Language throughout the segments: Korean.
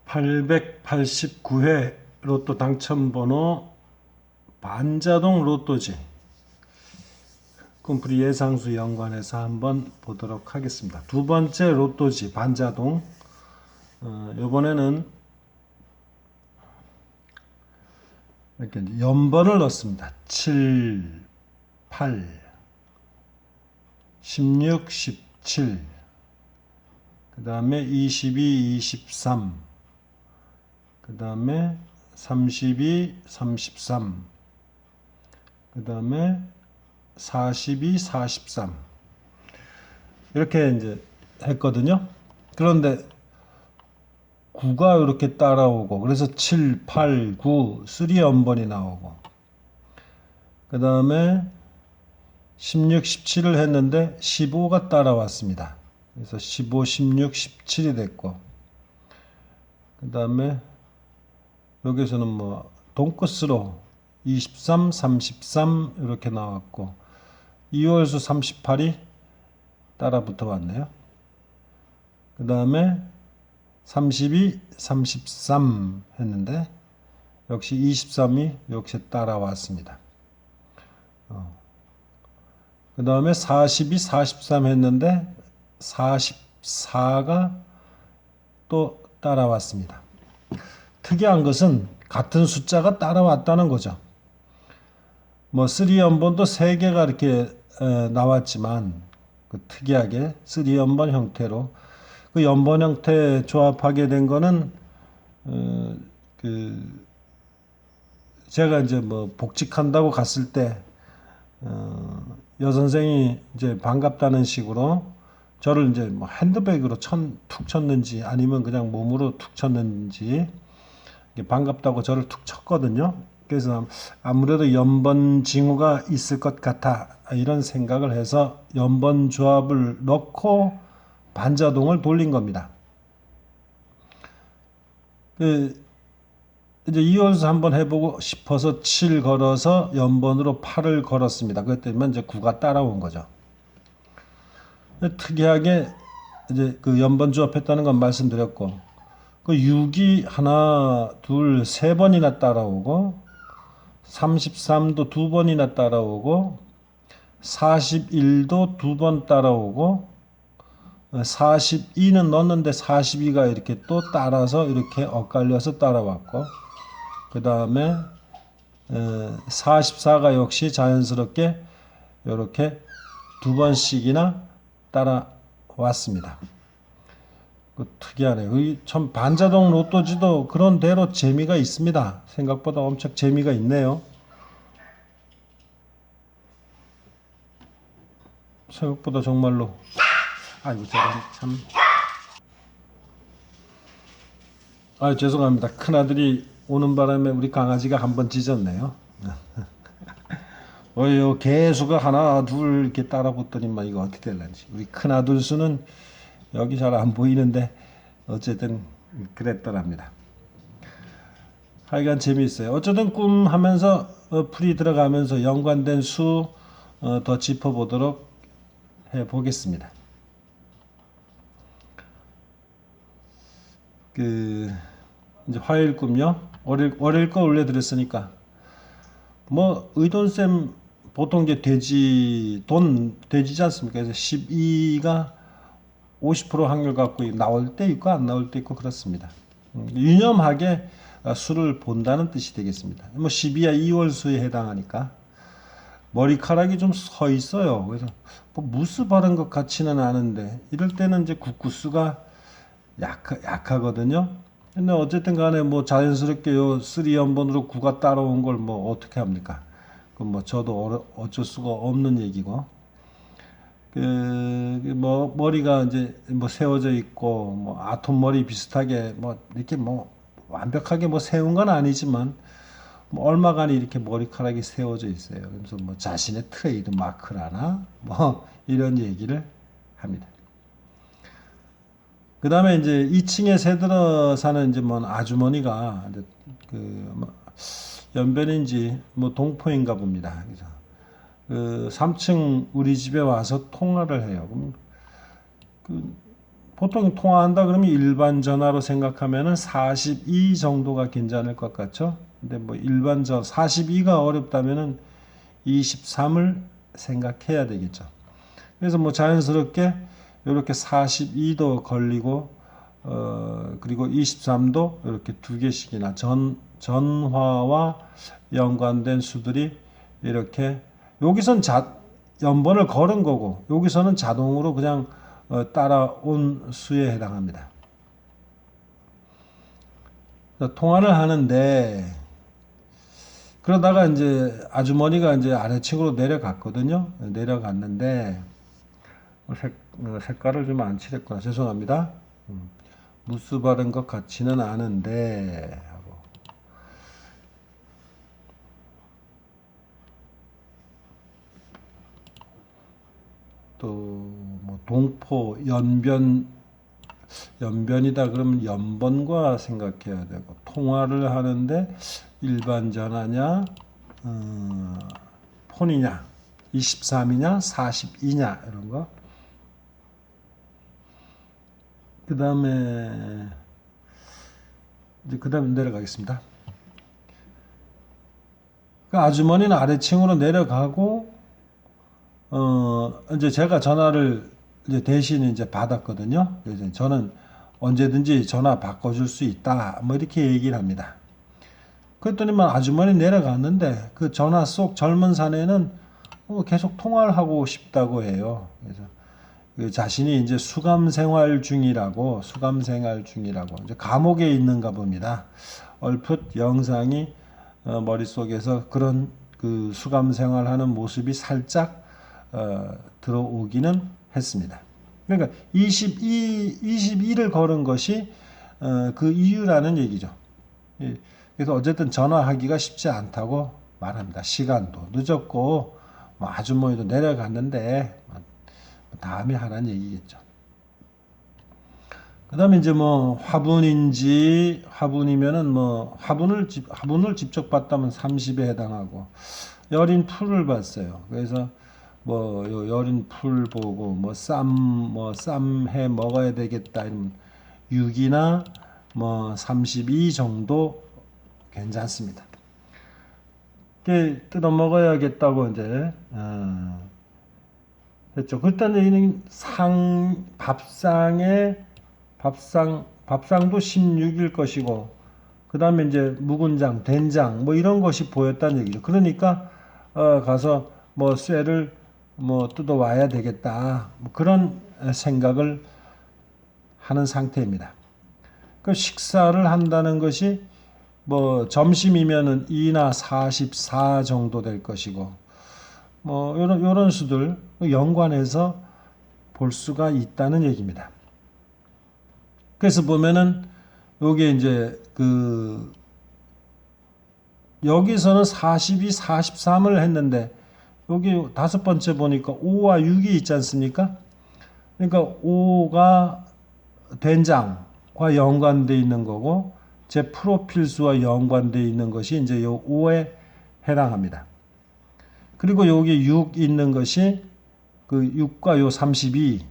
889회 로또 당첨번호 반자동 로또지 꿈풀이 예상수 연관해서 한번 보도록 하겠습니다. 두 번째 로또지 반자동. 이번에는 이렇게 연번을 넣습니다. 7, 8, 16, 17, 그 다음에 22, 23, 그 다음에 32, 33, 그 다음에 42, 43 이렇게 이제 했거든요. 그런데 9가 이렇게 따라오고, 그래서 7, 8, 9, 3연번이 나오고, 그 다음에 16, 17을 했는데 15가 따라왔습니다. 그래서 15, 16, 17이 됐고, 그 다음에 여기서는 뭐 동끝으로 23, 33 이렇게 나왔고, 2월수 38이 따라 붙어 왔네요. 그 다음에 32, 33 했는데 역시 23이 역시 따라왔습니다. 그 다음에 42, 43 했는데 44가 또 따라왔습니다. 특이한 것은 같은 숫자가 따라왔다는 거죠. 뭐 3연번도 3개가 이렇게 나왔지만 그 특이하게 3연번 형태로 그 연번 형태 조합하게 된 거는 그 제가 이제 뭐 복직한다고 갔을 때 여선생이 이제 반갑다는 식으로 저를 이제 뭐 핸드백으로 툭 쳤는지 아니면 그냥 몸으로 툭 쳤는지 반갑다고 저를 툭 쳤거든요. 그래서 아무래도 연번 징후가 있을 것 같아 이런 생각을 해서 연번 조합을 넣고 반자동을 돌린 겁니다. 이제 이월수 한번 해보고 싶어서 7 걸어서 연번으로 8을 걸었습니다. 그것 때문에 이제 9가 따라온 거죠. 특이하게 이제 그 연번 조합했다는 건 말씀드렸고, 그 6이 하나, 둘, 세 번이나 따라오고, 33도 두 번이나 따라오고, 41도 두 번 따라오고, 42는 넣었는데 42가 이렇게 또 따라서 이렇게 엇갈려서 따라왔고, 그 다음에 44가 역시 자연스럽게 이렇게 두 번씩이나 따라왔습니다. 특이하네요. 참 반자동 로또지도 그런 대로 재미가 있습니다. 생각보다 엄청 재미가 있네요. 생각보다 정말로. 아이고 제가 참. 죄송합니다. 큰아들이 오는 바람에 우리 강아지가 한번 짖었네요. 요 개수가 하나 둘 이렇게 따라 붙더니만 이거 어떻게 될런지. 우리 큰아들 수는 여기 잘 안 보이는데 어쨌든 그랬더랍니다. 하여간 재미있어요. 어쨌든 꿈 하면서 풀이 들어가면서 연관된 수 더 짚어보도록 해보겠습니다. 이제 화요일 꿈요. 월요일 거 올려드렸으니까 뭐 의돈쌤 보통 이제 되지지 않습니까? 그래서 12가 50% 확률 갖고 나올 때 있고 안 나올 때 있고 그렇습니다. 유념하게 수를 본다는 뜻이 되겠습니다. 뭐 12야 2월 수에 해당하니까 머리카락이 좀 서 있어요. 그래서 뭐 무스 바른 것 같지는 않은데 이럴 때는 이제 국구수가 약하거든요. 근데 어쨌든 간에 뭐 자연스럽게 요 3연번으로 9가 따라온 걸 뭐 어떻게 합니까? 그럼 뭐 저도 어쩔 수가 없는 얘기고. 뭐 머리가 이제 뭐 세워져 있고 뭐 아톰 머리 비슷하게 뭐 이렇게 뭐 완벽하게 뭐 세운 건 아니지만 뭐 얼마간이 이렇게 머리카락이 세워져 있어요. 그래서 뭐 자신의 트레이드 마크라나 뭐 이런 얘기를 합니다. 그 다음에 이제 2층에 새들어 사는 이제 뭐 아주머니가 이제 뭐 연변인지 뭐 동포인가 봅니다. 그래서 3층 우리 집에 와서 통화를 해요. 그럼 보통 통화한다 그러면 일반 전화로 생각하면은 42 정도가 괜찮을 것 같죠? 근데 뭐 일반 42가 어렵다면은 23을 생각해야 되겠죠. 그래서 뭐 자연스럽게 이렇게 42도 걸리고 그리고 23도 이렇게 두 개씩이나 전화와 연관된 수들이 이렇게 여기선 연번을 걸은 거고 여기서는 자동으로 그냥 따라온 수에 해당합니다. 통화를 하는데 그러다가 이제 아주머니가 이제 아래층으로 내려갔거든요. 내려갔는데 색깔을 좀 안 칠했구나. 죄송합니다. 무스 바른 것 같지는 않은데 하고 또 뭐 동포 연변이다 그러면 연번과 생각해야 되고 통화를 하는데 일반 전화냐 폰이냐 23이냐 42냐 이런 거. 그 다음에 내려가겠습니다. 그 아주머니는 아래층으로 내려가고 이제 제가 전화를 이제 대신 이제 받았거든요. 그래서 저는 언제든지 전화 바꿔줄 수 있다. 뭐 이렇게 얘기를 합니다. 그랬더니만 아주머니 내려갔는데 그 전화 속 젊은 사내는 계속 통화를 하고 싶다고 해요. 그래서 그 자신이 이제 수감 생활 중이라고 이제 감옥에 있는가 봅니다. 얼핏 영상이 머릿속에서 그런 그 수감 생활하는 모습이 살짝 들어오기는 했습니다. 그러니까 22를 걸은 것이 그 이유라는 얘기죠. 그래서 어쨌든 전화하기가 쉽지 않다고 말합니다. 시간도 늦었고 뭐 아주머니도 내려갔는데 다음에 하라는 얘기겠죠. 그 다음에 이제 뭐 화분이면은 뭐 화분을 직접 봤다면 30에 해당하고 여린 풀을 봤어요. 그래서 뭐 여린 풀 보고 뭐 쌈 해 먹어야 되겠다 이러면 6이나 뭐 32 정도 괜찮습니다. 뜯어 먹어야겠다고 이제 했죠. 그때는 밥상도 16일 것이고 그 다음에 이제 묵은장, 된장 뭐 이런 것이 보였다는 얘기죠. 그러니까 가서 뭐 쇠를 뭐 뜯어 와야 되겠다 뭐 그런 생각을 하는 상태입니다. 그 식사를 한다는 것이 뭐 점심이면은 2나 44 정도 될 것이고 뭐 요런 수들 연관해서 볼 수가 있다는 얘기입니다. 그래서 보면은 요게 이제 그 여기서는 42, 43을 했는데 여기 다섯 번째 보니까 5와 6이 있지 않습니까? 그러니까 5가 된장과 연관되어 있는 거고 제 프로필 수와 연관되어 있는 것이 이제 요 5에 해당합니다. 그리고 여기 6 있는 것이 그 6과 요 32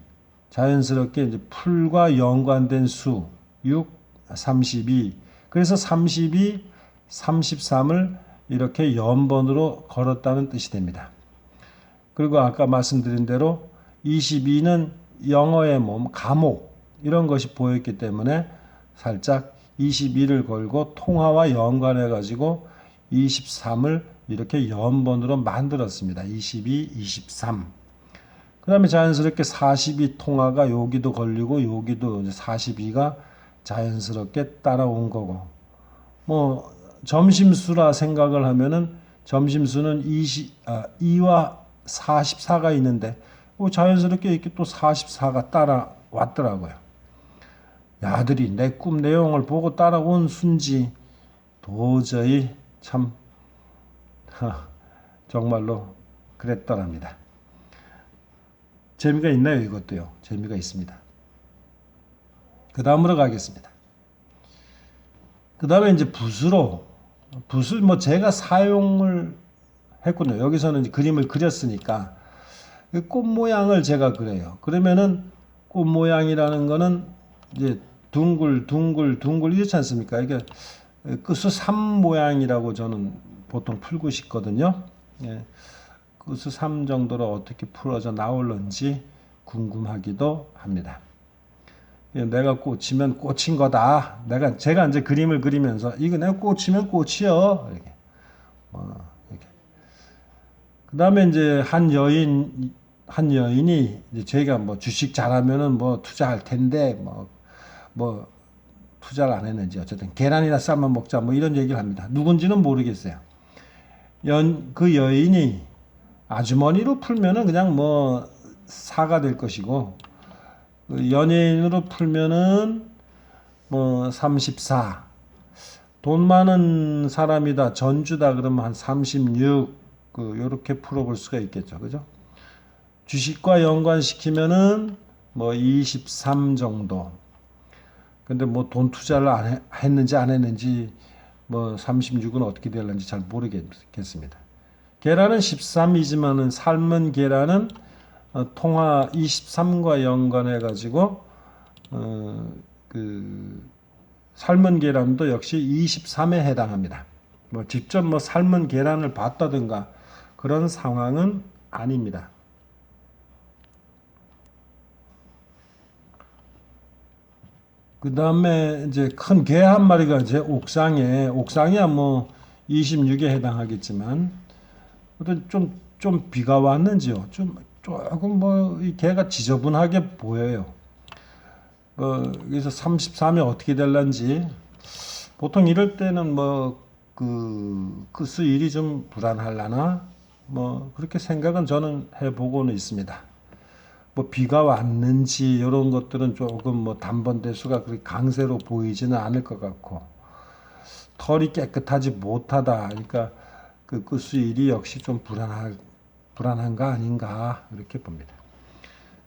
자연스럽게 이제 풀과 연관된 수 6, 32 그래서 32, 33을 이렇게 연번으로 걸었다는 뜻이 됩니다. 그리고 아까 말씀드린 대로 22는 영어의 몸, 감옥 이런 것이 보였기 때문에 살짝 22를 걸고 통화와 연관해 가지고 23을 이렇게 연번으로 만들었습니다. 22, 23. 그 다음에 자연스럽게 42 통화가 여기도 걸리고 여기도 42가 자연스럽게 따라온 거고 뭐 점심수라 생각을 하면은 점심수는 2와 44가 있는데 자연스럽게 이렇게 또 44가 따라왔더라고요. 야들이 내 꿈 내용을 보고 따라온 순지 도저히 참 정말로 그랬더랍니다. 재미가 있나요? 이것도요. 재미가 있습니다. 그 다음으로 가겠습니다. 그 다음에 이제 붓을 뭐 제가 사용을 했군요. 여기서는 그림을 그렸으니까 꽃 모양을 제가 그려요. 그러면은 꽃 모양이라는 거는 이제 둥글 이렇지 않습니까? 이게 끝수 3 모양이라고 저는 보통 풀고 싶거든요. 예, 끝수 3 정도로 어떻게 풀어져 나올는지 궁금하기도 합니다. 예, 내가 꽂히면 꽂힌 거다. 제가 이제 그림을 그리면서 이거 내가 꽂히면 꽂히요. 이렇게. 이렇게. 그다음에 이제 한 여인이 이제 저희가 뭐 주식 잘하면은 뭐 투자할 텐데 뭐 투자를 안 했는지 어쨌든 계란이나 삶아 먹자 뭐 이런 얘기를 합니다. 누군지는 모르겠어요. 그 여인이 아주머니로 풀면은 그냥 뭐 사가 될 것이고 그 연예인으로 풀면은 뭐 34. 돈 많은 사람이다 전주다 그러면 한 36. 요렇게 풀어볼 수가 있겠죠. 그죠? 주식과 연관시키면은 뭐 23 정도. 근데 뭐 돈 투자를 했는지 안 했는지 뭐 36은 어떻게 될는지 잘 모르겠습니다. 계란은 13이지만은 삶은 계란은 통화 23과 연관해 가지고 그 삶은 계란도 역시 23에 해당합니다. 뭐 직접 뭐 삶은 계란을 봤다든가 그런 상황은 아닙니다. 그 다음에 이제 큰 개 한 마리가 이제 옥상이야 뭐 26에 해당하겠지만, 좀 비가 왔는지요. 조금 뭐 이 개가 지저분하게 보여요. 그래서 33이 어떻게 될런지, 보통 이럴 때는 뭐 그 수일이 좀 불안할라나 뭐 그렇게 생각은 저는 해보고는 있습니다. 뭐 비가 왔는지 이런 것들은 조금 뭐 단번대수가 그렇게 강세로 보이지는 않을 것 같고, 털이 깨끗하지 못하다. 그러니까 그 수일이 역시 좀 불안한가 아닌가 이렇게 봅니다.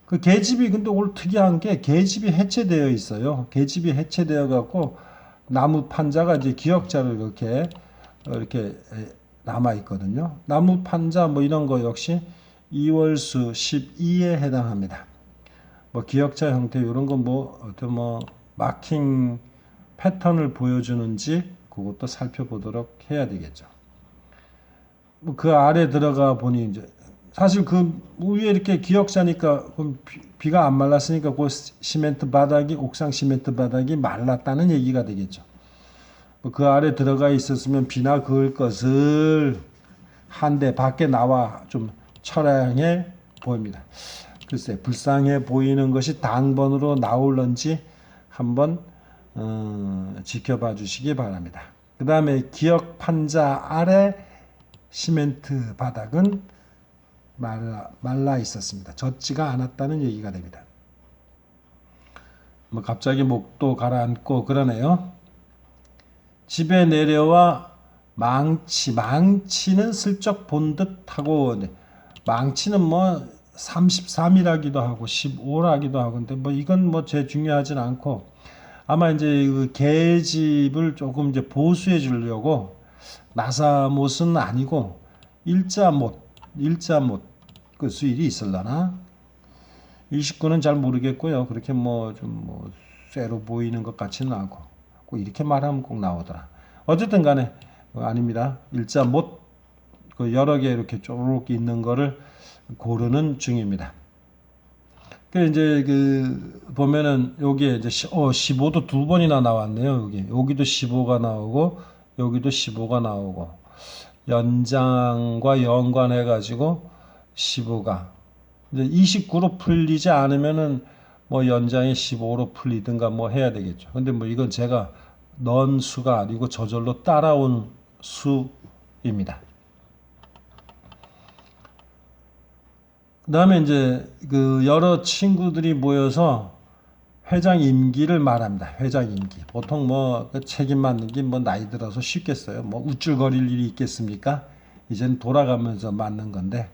그 계집이 근데 오늘 특이한 게 계집이 해체되어 있어요. 계집이 해체되어 갖고 나무 판자가 이제 기역자로 이렇게 남아 있거든요. 나무 판자 뭐 이런 거 역시 2월수 12에 해당합니다. 뭐 기역자 형태 이런 거 뭐 어떤 뭐 마킹 패턴을 보여주는지 그것도 살펴보도록 해야 되겠죠. 뭐 그 아래 들어가 보니 이제 사실 그 위에 이렇게 기역자니까 비가 안 말랐으니까 그 시멘트 바닥이 옥상 시멘트 바닥이 말랐다는 얘기가 되겠죠. 뭐 그 아래 들어가 있었으면 비나 그을 것을 한데 밖에 나와 좀 처량해 보입니다. 글쎄 불쌍해 보이는 것이 당번으로 나올런지 한번 지켜봐 주시기 바랍니다. 그 다음에 기역 판자 아래 시멘트 바닥은 말라 있었습니다. 젖지가 않았다는 얘기가 됩니다. 뭐 갑자기 목도 가라앉고 그러네요. 집에 내려와 망치는 슬쩍 본 듯하고, 망치는 뭐 33이라기도 하고 15라기도 하고, 근데 뭐 이건 뭐 제 중요하진 않고, 아마 이제 그 계집을 조금 이제 보수해 주려고 나사못은 아니고 일자못 그 수일이 있을라나? 29는 잘 모르겠고요. 그렇게 뭐 좀 뭐 쇠로 보이는 것 같지는 않고, 꼭 이렇게 말하면 꼭 나오더라. 어쨌든 간에 아닙니다. 일자못 그 여러 개 이렇게 쪼르륵 있는 거를 고르는 중입니다. 그 이제 보면은 여기에 이제 15도 두 번이나 나왔네요. 여기도 15가 나오고 여기도 15가 나오고, 연장과 연관해 가지고 15가 이제 29로 풀리지 않으면은 뭐 연장이 15로 풀리든가 뭐 해야 되겠죠. 근데 뭐 이건 제가 넣은 수가 아니고 저절로 따라온 수입니다. 그 다음에 이제 그 여러 친구들이 모여서 회장 임기를 말합니다. 회장 임기. 보통 뭐 책임 맡는 게 뭐 나이 들어서 쉽겠어요. 뭐 우쭐거릴 일이 있겠습니까? 이제는 돌아가면서 맡는 건데.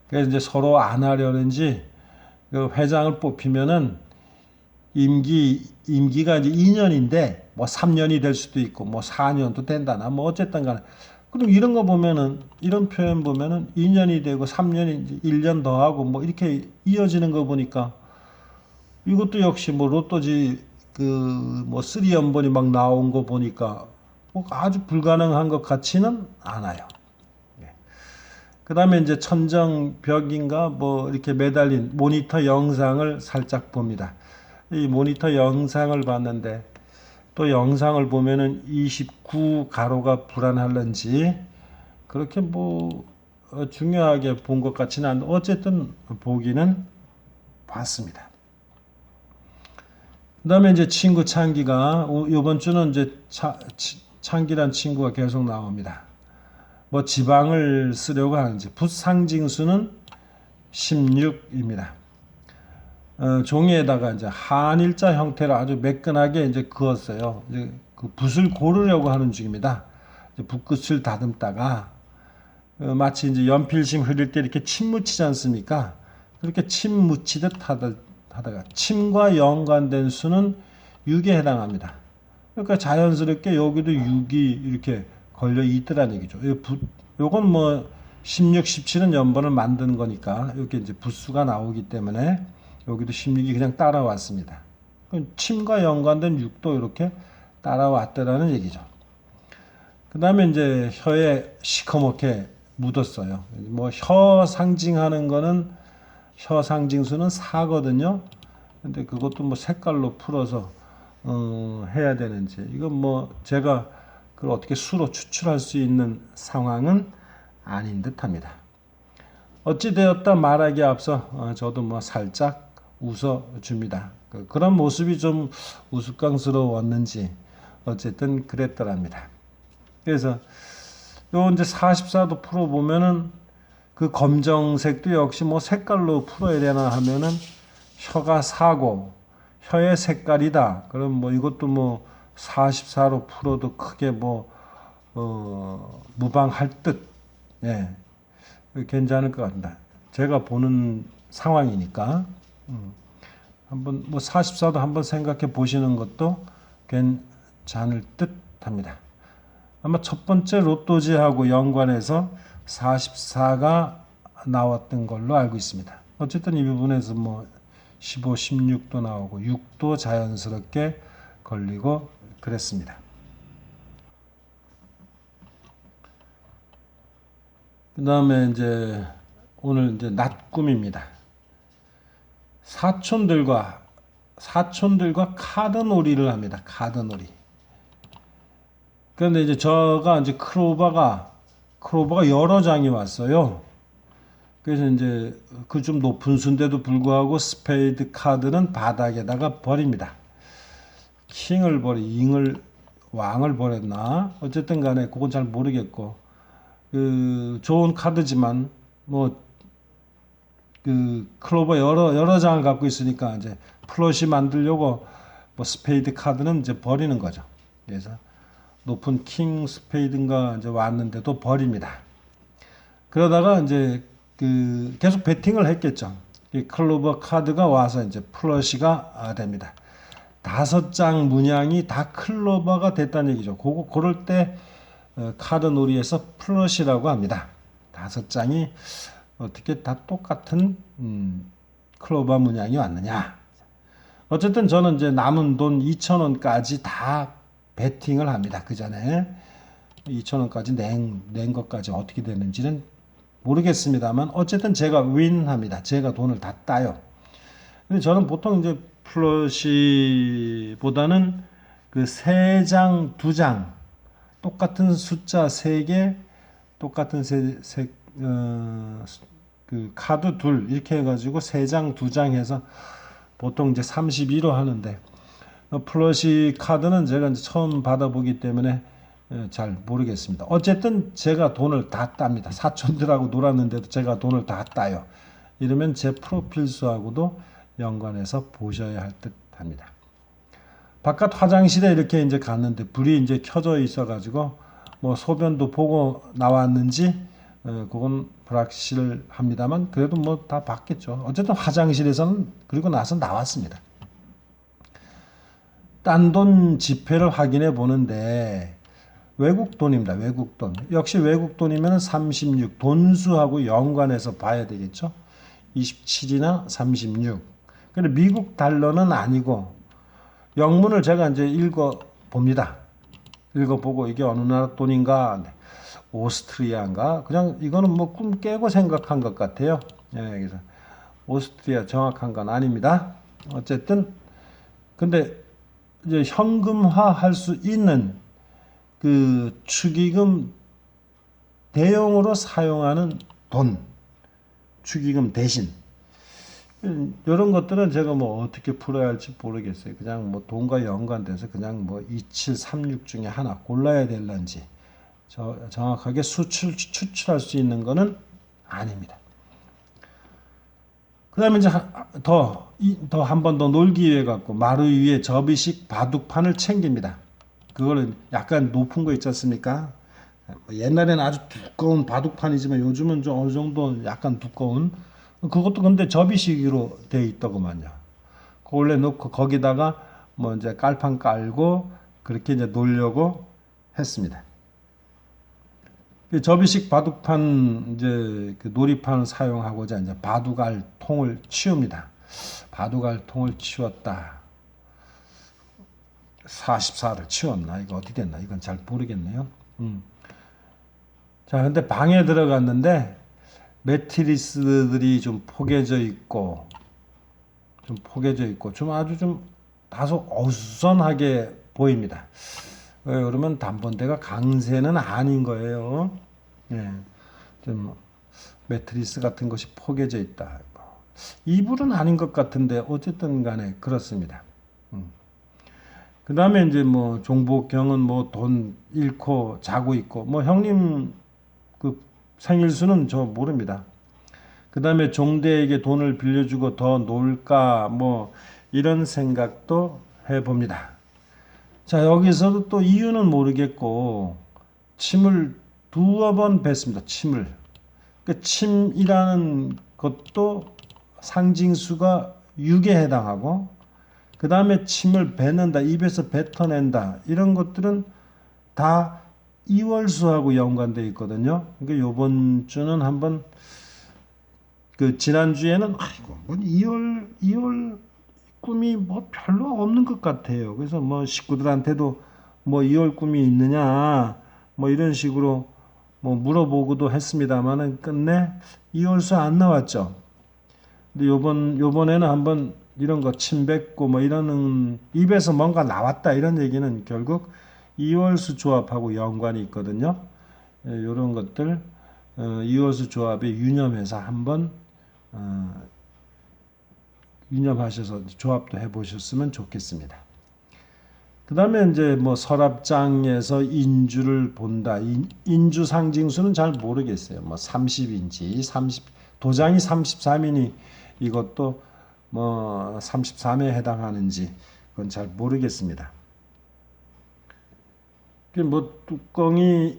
그래서 이제 서로 안 하려는지 그 회장을 뽑히면은 임기가 이제 2년인데 뭐 3년이 될 수도 있고 뭐 4년도 된다나 뭐 어쨌든 간에, 그럼 이런 거 보면은, 이런 표현 보면은 2년이 되고 3년이 이제 1년 더 하고 뭐 이렇게 이어지는 거 보니까 이것도 역시 뭐 로또지 그 뭐 3연번이 막 나온 거 보니까 뭐 아주 불가능한 것 같지는 않아요. 그 다음에 이제 천정벽인가 뭐 이렇게 매달린 모니터 영상을 살짝 봅니다. 이 모니터 영상을 봤는데 또 영상을 보면은 29 가로가 불안할런지 그렇게 뭐 중요하게 본 것 같지는 않은데 어쨌든 보기는 봤습니다. 그 다음에 이제 친구 창기가 이번 주는 이제 창기란 친구가 계속 나옵니다. 뭐 지방을 쓰려고 하는지 붓상징수는 16입니다. 종이에다가 이제 한일자 형태로 아주 매끈하게 이제 그었어요. 이제 그 붓을 고르려고 하는 중입니다. 붓끝을 다듬다가 마치 이제 연필심 흐릴 때 이렇게 침 묻히지 않습니까? 그렇게 침 묻히듯 하다가 침과 연관된 수는 6에 해당합니다. 그러니까 자연스럽게 여기도 6이 이렇게 걸려 있더란 얘기죠. 요건 뭐 16, 17은 연번을 만든 거니까 이렇게 이제 붓수가 나오기 때문에 여기도 16이 그냥 따라왔습니다. 침과 연관된 6도 이렇게 따라왔더라는 얘기죠. 그 다음에 이제 혀에 시커멓게 묻었어요. 뭐 혀 상징하는 거는 혀 상징수는 4거든요. 근데 그것도 뭐 색깔로 풀어서 해야 되는지 이건 뭐 제가 그걸 어떻게 수로 추출할 수 있는 상황은 아닌 듯합니다. 어찌되었다 말하기에 앞서 저도 뭐 살짝 웃어줍니다. 그런 모습이 좀 우스꽝스러웠는지 어쨌든 그랬더랍니다. 그래서 요 이제 44도 풀어보면은 그 검정색도 역시 뭐 색깔로 풀어야 되나 하면은 혀가 4고 혀의 색깔이다. 그럼 뭐 이것도 뭐 44로 풀어도 크게 뭐 무방할 듯. 예. 괜찮을 것 같다. 제가 보는 상황이니까. 한번 뭐 44도 한번 생각해 보시는 것도 괜찮을 듯합니다. 아마 첫 번째 로또지하고 연관해서 44가 나왔던 걸로 알고 있습니다. 어쨌든 이 부분에서 뭐 15, 16도 나오고 6도 자연스럽게 걸리고 그랬습니다. 그 다음에 이제 오늘 이제 낮 꿈입니다. 사촌들과 카드놀이를 합니다. 카드놀이. 그런데 이제 저가 이제 크로바가 여러 장이 왔어요. 그래서 이제 그 좀 높은 수인데도 불구하고 스페이드 카드는 바닥에다가 버립니다. 왕을 버렸나? 어쨌든 간에 그건 잘 모르겠고, 좋은 카드지만, 클로버 여러 장을 갖고 있으니까 이제 플러시 만들려고 뭐 스페이드 카드는 이제 버리는 거죠. 그래서 높은 킹 스페이드인가 이제 왔는데도 버립니다. 그러다가 이제 계속 배팅을 했겠죠. 이 클로버 카드가 와서 이제 플러시가 됩니다. 5장 문양이 다 클로버가 됐다는 얘기죠. 그럴 때 카드 놀이에서 플러시라고 합니다. 5장이 어떻게 다 똑같은 클로버 문양이 왔느냐. 어쨌든 저는 이제 남은 돈 2,000원까지 다 베팅을 합니다. 그 전에 2,000원까지 낸 것까지 어떻게 되는지는 모르겠습니다만 어쨌든 제가 윈합니다. 제가 돈을 다 따요. 근데 저는 보통 이제 플러시보다는 그 3장, 2장 똑같은 숫자 3개 똑같은 그 카드 둘 이렇게 해가지고 3장, 2장 해서 보통 이제 32로 하는데 플러시 카드는 제가 이제 처음 받아보기 때문에 잘 모르겠습니다. 어쨌든 제가 돈을 다 땁니다. 사촌들하고 놀았는데도 제가 돈을 다 따요. 이러면 제 프로필 수하고도 연관해서 보셔야 할 듯 합니다. 바깥 화장실에 이렇게 이제 갔는데 불이 이제 켜져 있어가지고 뭐 소변도 보고 나왔는지 그건 불확실합니다만 그래도 뭐 다 봤겠죠. 어쨌든 화장실에서는 그리고 나서 나왔습니다. 딴 돈 지폐를 확인해 보는데 외국 돈입니다. 외국 돈. 역시 외국 돈이면 36 돈수하고 연관해서 봐야 되겠죠. 27이나 36. 근데 미국 달러는 아니고 영문을 제가 이제 읽어 봅니다. 읽어보고 이게 어느 나라 돈인가? 오스트리아인가? 그냥 이거는 뭐 꿈 깨고 생각한 것 같아요. 예, 그래서 오스트리아 정확한 건 아닙니다. 어쨌든 근데 이제 현금화 할 수 있는 그 축의금 대용으로 사용하는 돈, 축의금 대신 이런 것들은 제가 뭐 어떻게 풀어야 할지 모르겠어요. 그냥 뭐 돈과 연관돼서 그냥 뭐 2736 중에 하나 골라야 될런지 정확하게 추출할 수 있는 거는 아닙니다. 그 다음에 이제 더 한 번 더 놀기 위해 갖고 마루 위에 접이식 바둑판을 챙깁니다. 그거는 약간 높은 거 있지 않습니까? 옛날에는 아주 두꺼운 바둑판이지만 요즘은 좀 어느 정도 약간 두꺼운 그것도 근데 접이식으로 돼 있더구만요. 그거 원래 놓고 거기다가 뭐 이제 깔판 깔고 그렇게 이제 놓으려고 했습니다. 접이식 바둑판 이제 그 놀이판을 사용하고자 이제 바둑알 통을 치웁니다. 바둑알 통을 치웠다. 44를 치웠나? 이거 어떻게 됐나? 이건 잘 모르겠네요. 자, 근데 방에 들어갔는데 매트리스들이 좀 포개져 있고 좀 아주 좀 다소 어수선하게 보입니다. 왜 그러면 단번대가 강세는 아닌 거예요. 예, 좀 매트리스 같은 것이 포개져 있다. 이불은 아닌 것 같은데 어쨌든 간에 그렇습니다. 그 다음에 이제 뭐 종복경은 뭐 돈 잃고 자고 있고 뭐 형님 그 생일수는 저 모릅니다. 그 다음에 종대에게 돈을 빌려주고 더 놀까 뭐 이런 생각도 해봅니다. 자, 여기서도 또 이유는 모르겠고 침을 두어 번 뱉습니다. 침을. 그 침이라는 것도 상징수가 6에 해당하고 그 다음에 침을 뱉는다, 입에서 뱉어낸다 이런 것들은 다 이월수하고 연관되어 있거든요. 그러니까 요번 주는 한번 그 지난주에는 아이고 뭐 이월 꿈이 뭐 별로 없는 것 같아요. 그래서 뭐 식구들한테도 뭐 이월 꿈이 있느냐 뭐 이런 식으로 뭐 물어보고도 했습니다만은 끝내 이월수 안 나왔죠. 근데 요번에는 한번 이런 거 침뱉고 뭐 이러는 입에서 뭔가 나왔다 이런 얘기는 결국 이월수 조합하고 연관이 있거든요. 이런 것들 이월수 조합에 유념해서 한번 유념하셔서 조합도 해보셨으면 좋겠습니다. 그 다음에 이제 뭐 서랍장에서 인주를 본다. 인주 상징수는 잘 모르겠어요. 뭐 30인지 30 도장이 33이니 이것도 뭐 33에 해당하는지 그건 잘 모르겠습니다. 뭐 뚜껑이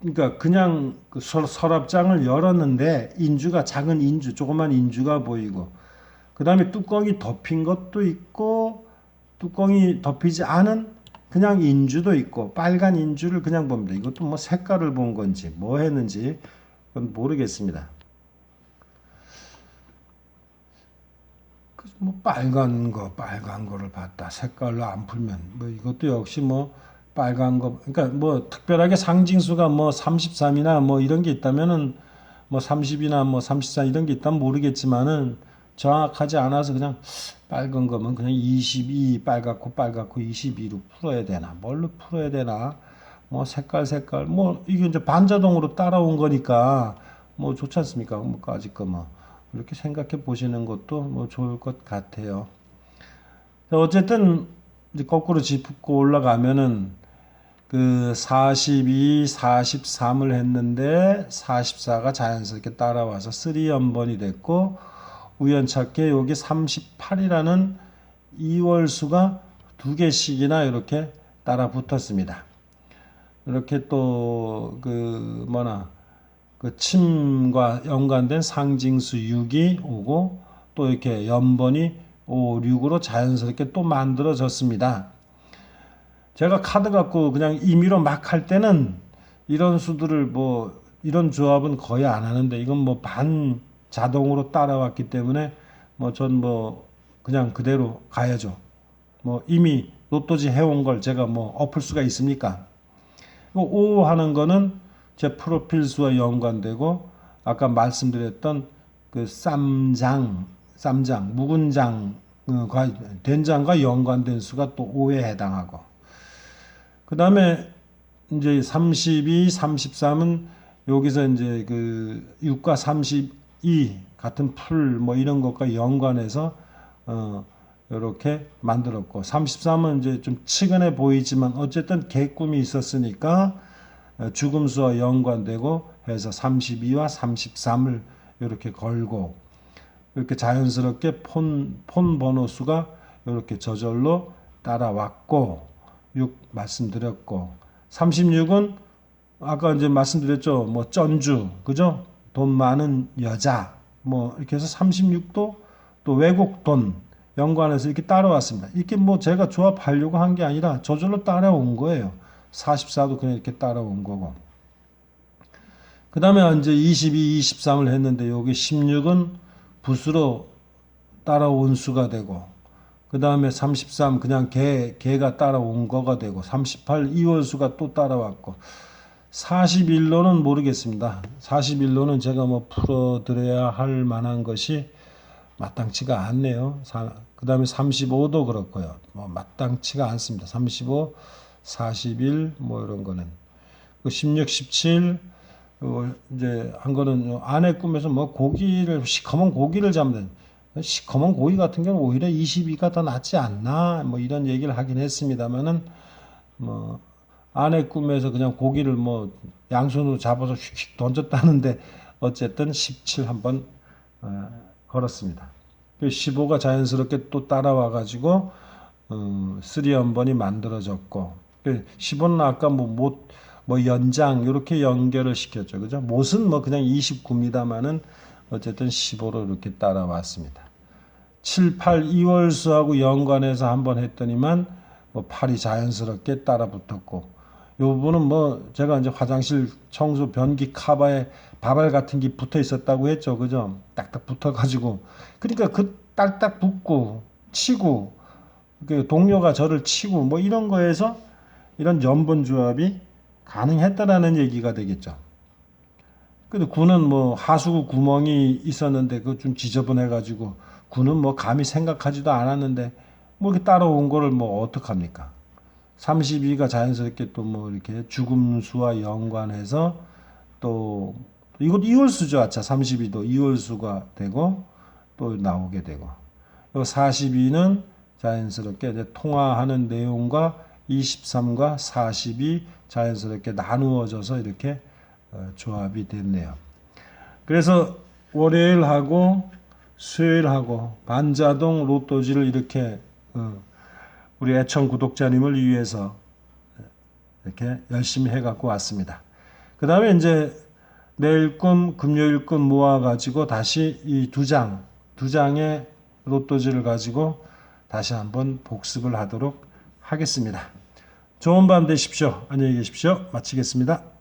그러니까 그냥 그 서랍장을 열었는데 인주가 작은 인주 조그만 인주가 보이고 그 다음에 뚜껑이 덮인 것도 있고 뚜껑이 덮이지 않은 그냥 인주도 있고 빨간 인주를 그냥 봅니다. 이것도 뭐 색깔을 본 건지 뭐 했는지 그건 모르겠습니다. 뭐 빨간 거를 봤다. 색깔로 안 풀면 뭐 이것도 역시 뭐 빨간 거 그러니까 뭐 특별하게 상징수가 뭐 33이나 뭐 이런 게 있다면은 뭐 30이나 뭐 34 이런 게 있다면 모르겠지만은 정확하지 않아서 그냥 빨간 거면 그냥 22 빨갛고 22로 풀어야 되나 뭘로 풀어야 되나 뭐 색깔 뭐 이게 이제 반자동으로 따라온 거니까 뭐 좋지 않습니까? 뭐까짓 거 뭐 이렇게 생각해 보시는 것도 뭐 좋을 것 같아요. 어쨌든 이제 거꾸로 짚고 올라가면은 그 42, 43을 했는데 44가 자연스럽게 따라와서 3연번이 됐고 우연찮게 여기 38이라는 이월수가 두 개씩이나 이렇게 따라 붙었습니다. 이렇게 또 그 뭐나 그 침과 연관된 상징수 6이 오고 또 이렇게 연번이 5, 6으로 자연스럽게 또 만들어졌습니다. 제가 카드 갖고 그냥 임의로 막 할 때는 이런 수들을 뭐 이런 조합은 거의 안 하는데 이건 뭐 반 자동으로 따라왔기 때문에 뭐 전 뭐 그냥 그대로 가야죠. 뭐 이미 로또지 해온 걸 제가 뭐 엎을 수가 있습니까? 5 하는 거는 제 프로필 수와 연관되고 아까 말씀드렸던 그 쌈장, 묵은 장, 된장과 연관된 수가 또 5에 해당하고 그 다음에 이제 32, 33은 여기서 이제 그 6과 32 같은 풀 뭐 이런 것과 연관해서 이렇게 만들었고 33은 이제 좀 측은해 보이지만 어쨌든 개꿈이 있었으니까 죽음수와 연관되고 해서 32와 33을 이렇게 걸고 이렇게 자연스럽게 폰 번호 수가 이렇게 저절로 따라왔고 6 말씀드렸고 36은 아까 이제 말씀드렸죠. 뭐 쩐주 그죠? 돈 많은 여자 뭐 이렇게 해서 36도 또 외국 돈 연관해서 이렇게 따라왔습니다. 이렇게 뭐 제가 조합하려고 한 게 아니라 저절로 따라온 거예요. 44도 그냥 이렇게 따라온 거고. 그 다음에 이제 22, 23을 했는데 여기 16은 붓으로 따라온 수가 되고 그 다음에 33 그냥 개가 따라온 거가 되고 38 이월수가 또 따라왔고 41로는 모르겠습니다. 41로는 제가 뭐 풀어드려야 할 만한 것이 마땅치가 않네요. 그 다음에 35도 그렇고요. 뭐 마땅치가 않습니다. 35, 41 뭐 이런 거는 16, 17 이제 한 거는 아내 꿈에서 뭐 고기를 시커먼 고기를 잡는 시커먼 고기 같은 경우는 오히려 22가 더 낫지 않나 뭐 이런 얘기를 하긴 했습니다만은 뭐 아내 꿈에서 그냥 고기를 뭐 양손으로 잡아서 휙휙 던졌다는데 어쨌든 17 한번 걸었습니다. 15가 자연스럽게 또 따라와 가지고 3한번이 만들어졌고 15는 아까 뭐 연장 이렇게 연결을 시켰죠. 그죠? 못은 뭐 그냥 29입니다만은 어쨌든 15로 이렇게 따라왔습니다. 7, 8 2월수하고 연관해서 한번 했더니만 뭐 8이 자연스럽게 따라 붙었고 요 부분은 뭐 제가 이제 화장실 청소 변기 카바에 바발 같은 게 붙어 있었다고 했죠. 그죠? 딱딱 붙어 가지고 그러니까 그 딱딱 붙고 치고 그 동료가 저를 치고 뭐 이런 거에서 이런 연본 조합이 가능했다라는 얘기가 되겠죠. 근데 구는 뭐 하수구 구멍이 있었는데 그거 좀 지저분해 가지고 구는 뭐 감히 생각하지도 않았는데 뭐 이렇게 따라온 거를 뭐 어떡합니까? 32가 자연스럽게 또 뭐 이렇게 죽음수와 연관해서 또 이것도 이월수죠. 아차 32도 이월수가 되고 또 나오게 되고 42는 자연스럽게 이제 통화하는 내용과 23과 40이 자연스럽게 나누어져서 이렇게 조합이 됐네요. 그래서 월요일하고 수요일하고 반자동 로또지를 이렇게 우리 애청 구독자님을 위해서 이렇게 열심히 해갖고 왔습니다. 그 다음에 이제 내일 꿈, 금요일 꿈 모아가지고 다시 이 두 장의 로또지를 가지고 다시 한번 복습을 하도록 하겠습니다. 좋은 밤 되십시오. 안녕히 계십시오. 마치겠습니다.